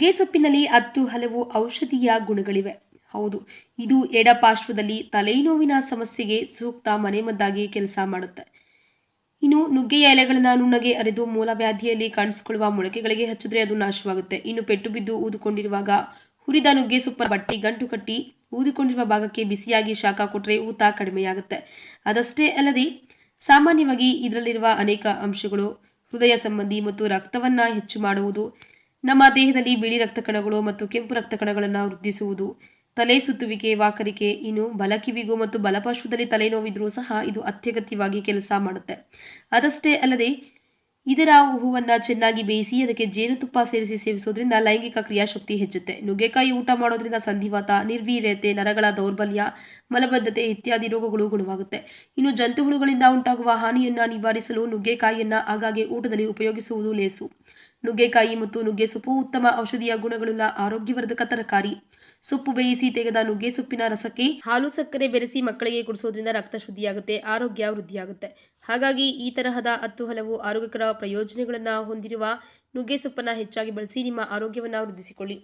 ನುಗ್ಗೆ ಸೊಪ್ಪಿನಲ್ಲಿ 10 ಹಲವು ಔಷಧೀಯ ಗುಣಗಳಿವೆ. ಹೌದು, ಇದು ಎಡಪಾರ್ಶ್ವದಲ್ಲಿ ತಲೆನೋವಿನ ಸಮಸ್ಯೆಗೆ ಸೂಕ್ತ ಮನೆಮದ್ದಾಗಿ ಕೆಲಸ ಮಾಡುತ್ತೆ. ಇನ್ನು ನುಗ್ಗೆಯ ಎಲೆಗಳನ್ನ ನುಣ್ಣಗೆ ಅರೆದು ಮೂಲವ್ಯಾಧಿಯಲ್ಲಿ ಕಾಣಿಸಿಕೊಳ್ಳುವ ಮೊಳಕೆಗಳಿಗೆ ಹಚ್ಚಿದ್ರೆ ಅದು ನಾಶವಾಗುತ್ತೆ. ಇನ್ನು ಪೆಟ್ಟು ಬಿದ್ದು ಊದಿಕೊಂಡಿರುವಾಗ ಹುರಿದ ನುಗ್ಗೆ ಸೊಪ್ಪನ್ನು ಬಟ್ಟಿ ಗಂಟು ಕಟ್ಟಿ ಊದಿಕೊಂಡಿರುವ ಭಾಗಕ್ಕೆ ಬಿಸಿಯಾಗಿ ಶಾಖ ಕೊಟ್ಟರೆ ಊತ ಕಡಿಮೆಯಾಗುತ್ತೆ. ಅದಷ್ಟೇ ಅಲ್ಲದೆ ಸಾಮಾನ್ಯವಾಗಿ ಇದರಲ್ಲಿರುವ ಅನೇಕ ಅಂಶಗಳು ಹೃದಯ ಸಂಬಂಧಿ ಮತ್ತು ರಕ್ತವನ್ನ ಹೆಚ್ಚು ಮಾಡುವುದು, ನಮ್ಮ ದೇಹದಲ್ಲಿ ಬಿಳಿ ರಕ್ತ ಕಣಗಳು ಮತ್ತು ಕೆಂಪು ರಕ್ತ ಕಣಗಳನ್ನು ವೃದ್ಧಿಸುವುದು, ತಲೆ ಸುತ್ತುವಿಕೆ, ವಾಕರಿಕೆ, ಇನ್ನು ಬಲಕಿವಿಗೂ ಮತ್ತು ಬಲಪಾರ್ಶ್ವದಲ್ಲಿ ತಲೆನೋವಿದ್ರೂ ಸಹ ಇದು ಅತ್ಯಗತ್ಯವಾಗಿ ಕೆಲಸ ಮಾಡುತ್ತೆ. ಅದಷ್ಟೇ ಅಲ್ಲದೆ ಇದರ ಹೂವನ್ನ ಚೆನ್ನಾಗಿ ಬೇಯಿಸಿ ಅದಕ್ಕೆ ಜೇನುತುಪ್ಪ ಸೇರಿಸಿ ಸೇವಿಸೋದ್ರಿಂದ ಲೈಂಗಿಕ ಕ್ರಿಯಾಶಕ್ತಿ ಹೆಚ್ಚುತ್ತೆ. ನುಗ್ಗೆಕಾಯಿ ಊಟ ಮಾಡೋದ್ರಿಂದ ಸಂಧಿವಾತ, ನಿರ್ವೀರ್ಯತೆ, ನರಗಳ ದೌರ್ಬಲ್ಯ, ಮಲಬದ್ಧತೆ ಇತ್ಯಾದಿ ರೋಗಗಳು ಗುಣವಾಗುತ್ತೆ. ಇನ್ನು ಜಂತುಹುಳುಗಳಿಂದ ಉಂಟಾಗುವ ಹಾನಿಯನ್ನ ನಿವಾರಿಸಲು ನುಗ್ಗೆಕಾಯಿಯನ್ನ ಆಗಾಗ್ಗೆ ಊಟದಲ್ಲಿ ಉಪಯೋಗಿಸುವುದು ಲೇಸು. ನುಗ್ಗೆಕಾಯಿ ಮತ್ತು ನುಗ್ಗೆ ಸೊಪ್ಪು ಉತ್ತಮ ಔಷಧೀಯ ಗುಣಗಳುಳ್ಳ ಆರೋಗ್ಯವರ್ಧಕ ತರಕಾರಿ. ಸೊಪ್ಪು ಬೇಯಿಸಿ ತೆಗೆದ ನುಗ್ಗೆ ಸೊಪ್ಪಿನ ರಸಕ್ಕೆ ಹಾಲು ಸಕ್ಕರೆ ಬೆರೆಸಿ ಮಕ್ಕಳಿಗೆ ಕುಡಿಸೋದ್ರಿಂದ ರಕ್ತ ಶುದ್ಧಿಯಾಗುತ್ತೆ, ಆರೋಗ್ಯ ವೃದ್ಧಿಯಾಗುತ್ತೆ. ಹಾಗಾಗಿ ಈ ತರಹದ 10 ಹಲವು ಆರೋಗ್ಯಕರ ಪ್ರಯೋಜನಗಳನ್ನ ಹೊಂದಿರುವ ನುಗ್ಗೆ ಸೊಪ್ಪನ್ನ ಹೆಚ್ಚಾಗಿ ಬಳಸಿ ನಿಮ್ಮ ಆರೋಗ್ಯವನ್ನ ವೃದ್ಧಿಸಿಕೊಳ್ಳಿ.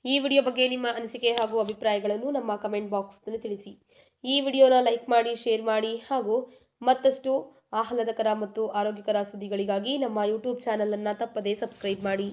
ಈ ವಿಡಿಯೋ ಬಗ್ಗೆ ನಿಮ್ಮ ಅನಿಸಿಕೆ ಹಾಗೂ ಅಭಿಪ್ರಾಯಗಳನ್ನು ನಮ್ಮ ಕಮೆಂಟ್ ಬಾಕ್ಸ್ನಲ್ಲಿ ತಿಳಿಸಿ. ಈ ವಿಡಿಯೋನ ಲೈಕ್ ಮಾಡಿ, ಶೇರ್ ಮಾಡಿ ಹಾಗೂ ಮತ್ತಷ್ಟು ಆಹ್ಲಾದಕರ ಮತ್ತು ಆರೋಗ್ಯಕರ ಸುದ್ದಿಗಳಿಗಾಗಿ ನಮ್ಮ ಯೂಟ್ಯೂಬ್ ಚಾನಲ್ ಅನ್ನ ತಪ್ಪದೇ ಸಬ್ಸ್ಕ್ರೈಬ್ ಮಾಡಿ.